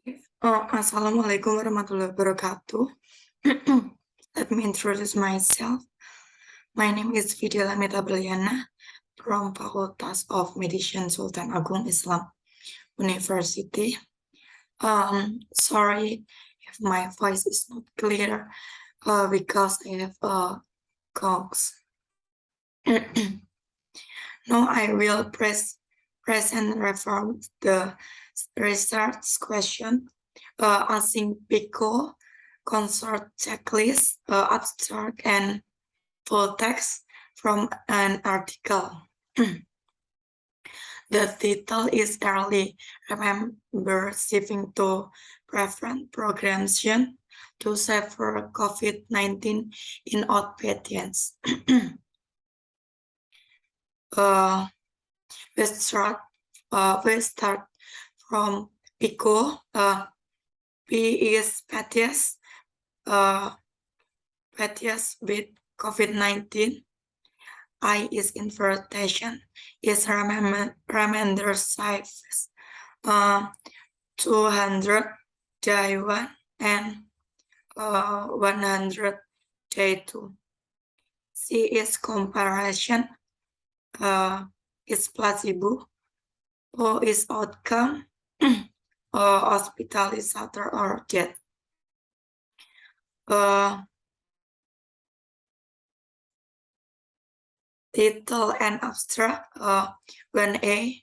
Assalamualaikum warahmatullahi wabarakatuh. Let me introduce myself. My name is Fidela Mita Berliana from Facultas of Medicine Sultan Agung Islam University. Sorry if my voice is not clear because I have a cold. Now I will present reform the research question, asking PICO, consort checklist, abstract, and full text from an article. The title is Early Remember Shifting to Preferent Progression to Severe COVID-19 in Outpatients. We start from PICO. P is patients with COVID-19. I is invertation, is remainder size 200 day 1 and 100 day 2. C is comparison, is placebo. O is outcome, hospitalizator or death. Title and abstract. 1A,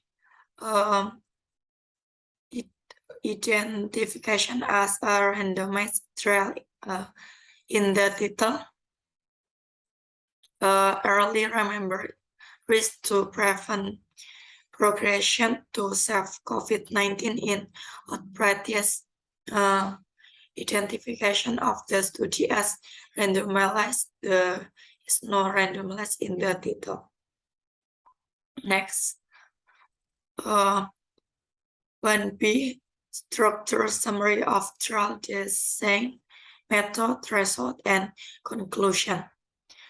identification as a randomized trial in the title. Early remember risk to prevent progression to COVID-19 in outbreaks. Identification of the study as randomized. Is no randomized in the title. Next, 1B, structure summary of trial design, method, result, and conclusion.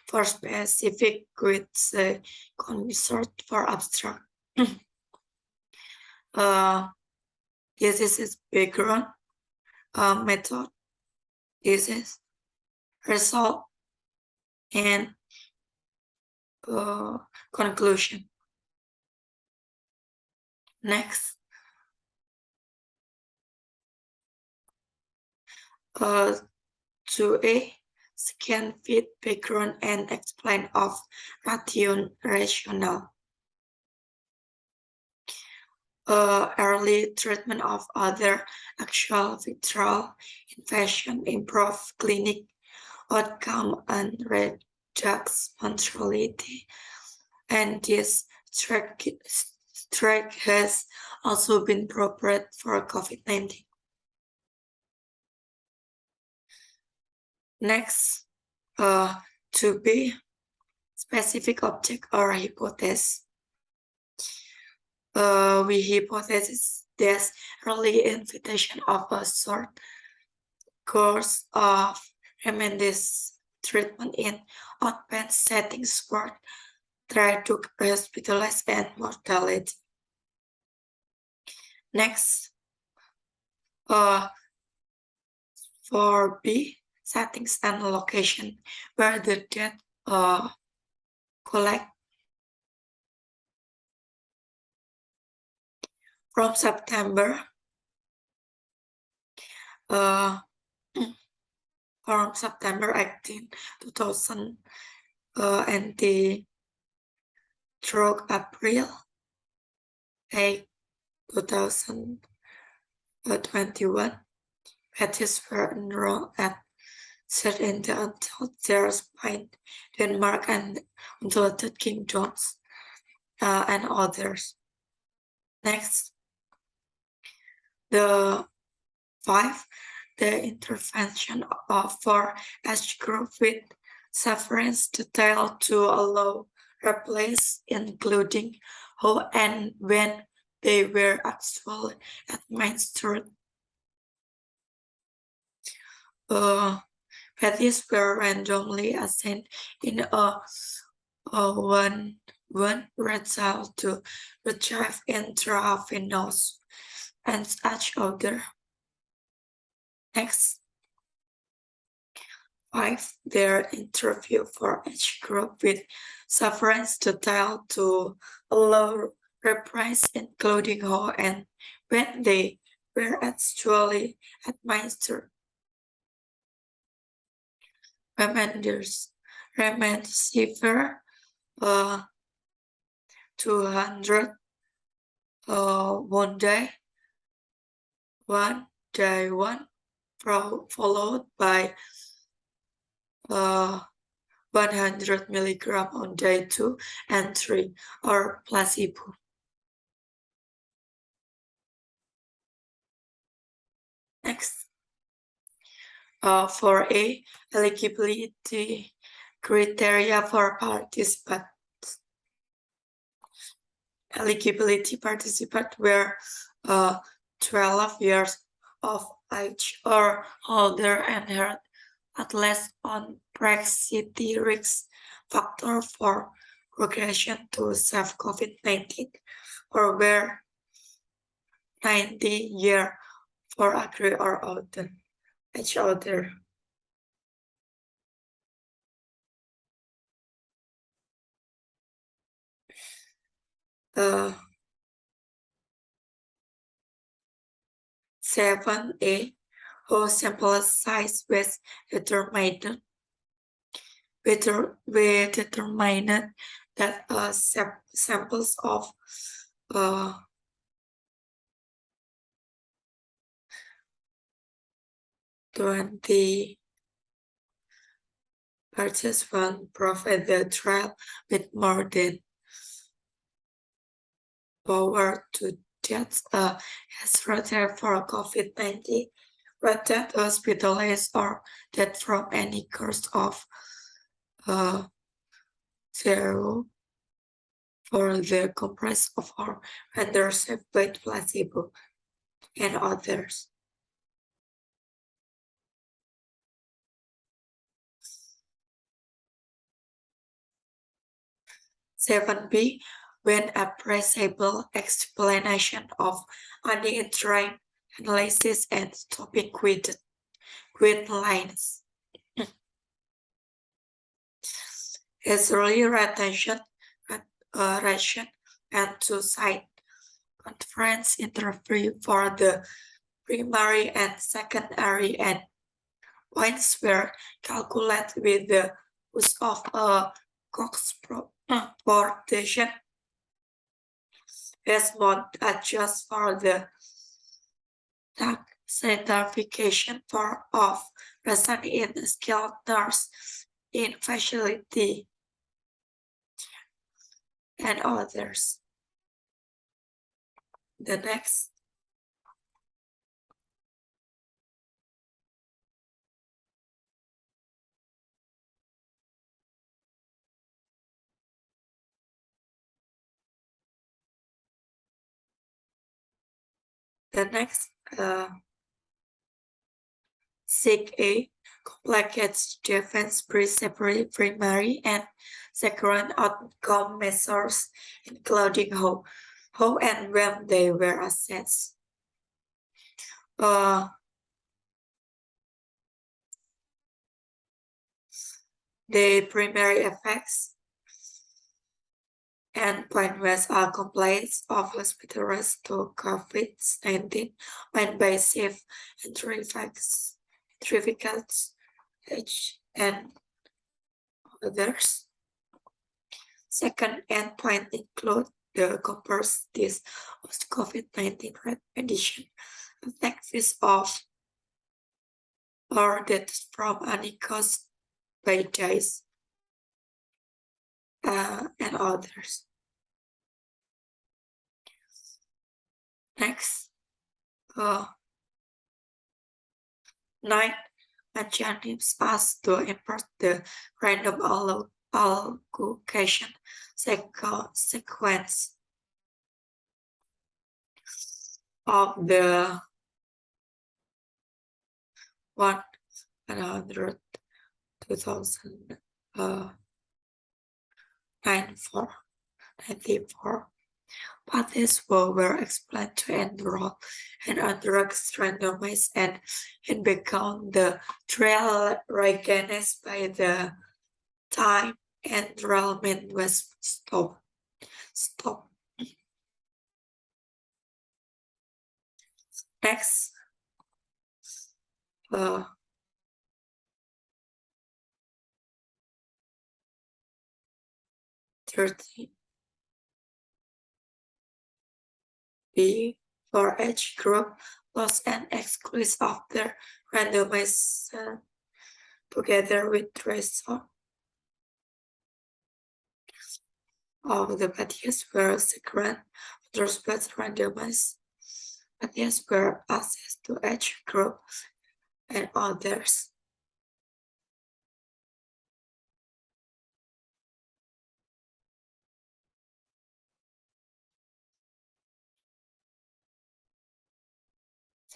For specific with the consort for abstract. This is its background, method, this is result, and conclusion. Next, 2A, scan fit background and explain of rational. Early treatment of other actual viral infection improve clinic outcome and reduce mortality. And this track has also been proposed for COVID-19. Next, 2B, specific object or hypothesis. We hypothesize that early invitation of a short course of tremendous treatment in outpatient settings for try to hospitalize and mortality. Next, 4B, settings and location where the death collect. From September 18, 2000 until through April 8, 2021, patients were enrolled at certain until their Spain, Denmark, and United Kingdoms, and others. Next, the 5, the intervention for age group with sufferance detail to allow replace, including how and when they were actually administered. Patients were randomly assigned in a 1-1 result to retrieve intravenous and such other Next, 5. Their interview for each group with sufferance detail to allow reprice, including how and when they were actually administered. Remdesivir 200 one day, followed by 100 milligram on day 2 and 3, or placebo. Next, for A, eligibility criteria for participants. Eligibility participants were 12 years of age or older and had at least one RCT risk factor for progression to COVID-19 or were 90 years or agree or older, age older. Uh, 7A, whole sample size was determined. We determined that samples of 20 participants provide the trial with more than power to death RCT for COVID-19, but that hospitalized or death from any cause of 0 for the compress of our underserved placebo and others. Seven B, when appraisable explanation of uninterrupted analysis and stopping with lines. Is early retention and to site conference interview for the primary and secondary and points were calculated with the use of a Cox proportion as mod adjust for the certification for of present in skilled nurse in facility and others. The next. The next, SIG-A, complex defense pre-separate primary and second outcome measures, including how and when they were assessed. The primary effects and point was complaints of hospitalized to COVID-19 invasive and certificates and others. Second endpoint include the comparison of COVID-19 condition, effects of or deaths from any cause by disease and others. Next, 9 mechanisms asked to import the random allocation sequence of the 100 2094 Paths were explained to enroll and drugs randomized and it became the trial recognized by the time enrollment was stopped. Next, uh, 30 B for each group was an exclusive after randomization together with result of the parties were secret, others but randomized. Parties were access to each group and others.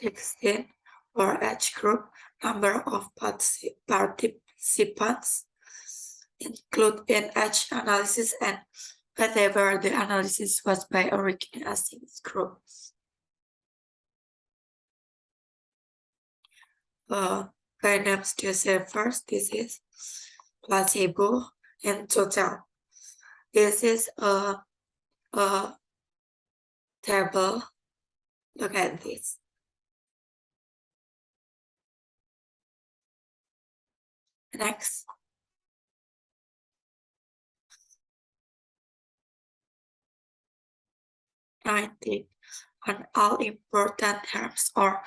Sixteen for each group, number of participants include in each analysis and whatever the analysis was by organizing groups. Kinds to say first, this is placebo and total. This is a table. Look at this. Next. '19 on all important terms or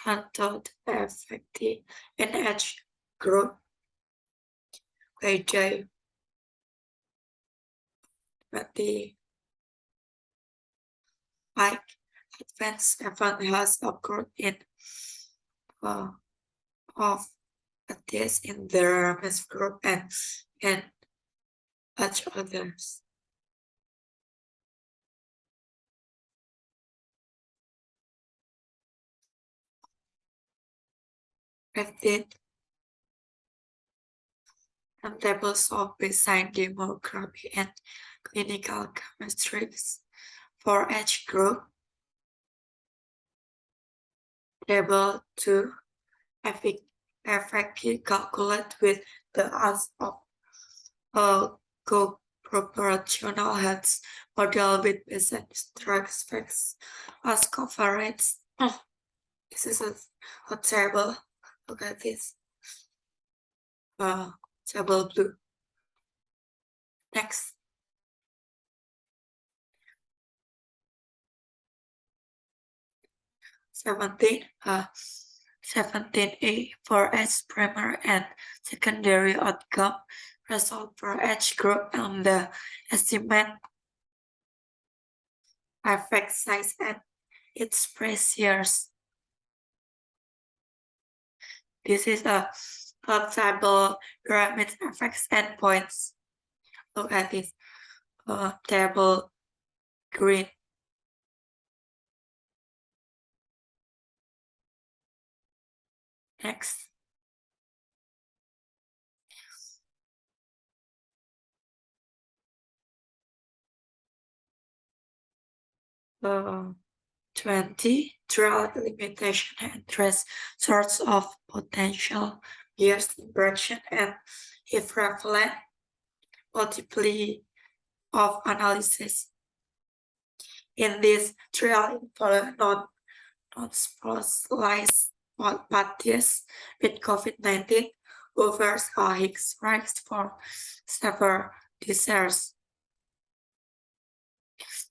untaught effective in each group by J. The like advanced event has occurred in of this in the reference group and each others. Active and tables of baseline demography and clinical chemistry for each group. Table 2 effectively calculate with the odds of a co-proportional heads model with baseline drug effects as coverage. This is a table. Look at this. Table blue. Next. 17A for each primary and secondary outcome result for each group and the estimate effect size and its pressures. This is a table pyramid effects endpoints. Look at this table green. Next. Uh, 20 drug limitation and address sorts of potential bias interaction and if prevalent multiply of analysis. In this trial involved non-specialized parties with COVID-19 offers a Higgs rise for several diseases.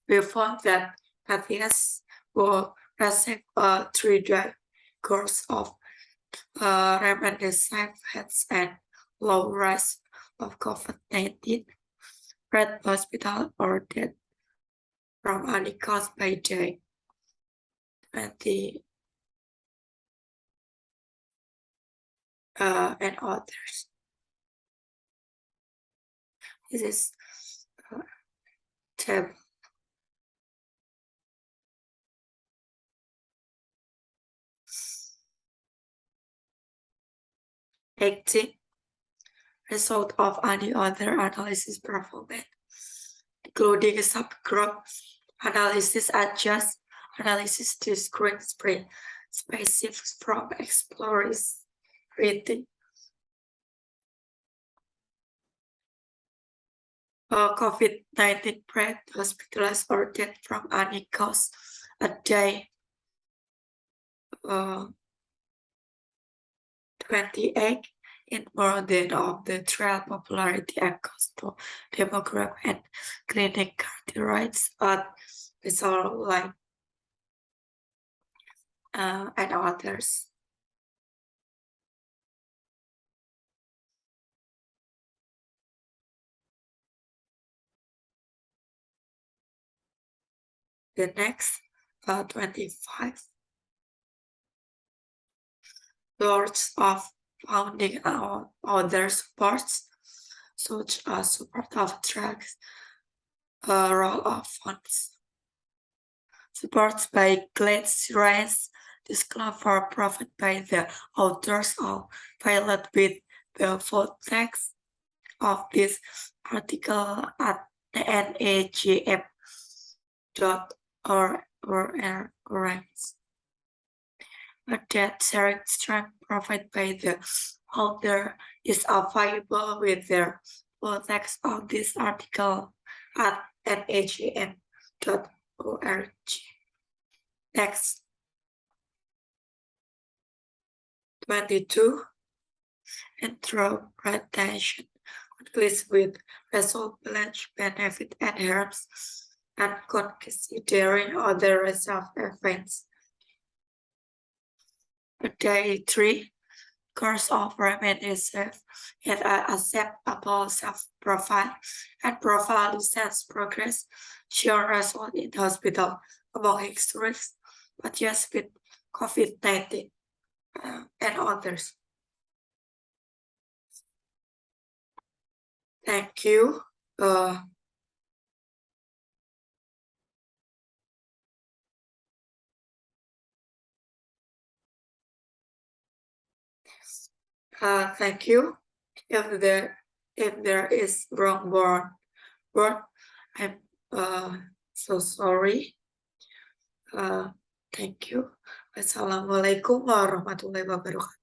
We found that parties will receive a 3-day course of remdesivir and low risk of COVID-19, red hospital or death from any cause by day 20 and others. This is table. Result of any other analysis performed, including subgroup Analysis adjust. Analysis to screen specific from explorers rating. COVID-19 bread hospitalized or dead from any cause a day. 28 in more than of the trial popularity and cost to demographic and clinic characteristics it's all like and others. The next 25 lords of founding other supports such as support of tracks, role of funds. Supports by glades race discover profit by the authors of pilot with the full text of this article at the nagf.org. A debt sharing strength provided by the author is available with the full text of this article at nagm.org. Next, 22. Interpretation concludes with result, benefit, and harms, and considering other result events. Day 3. Course of remain is safe and acceptable self-profile and profile sense progress, show result in hospital among histories, but yes with COVID-19 and others. Thank you. Thank you. If there is wrong word, I'm so sorry. Thank you. Assalamualaikum warahmatullahi wabarakatuh.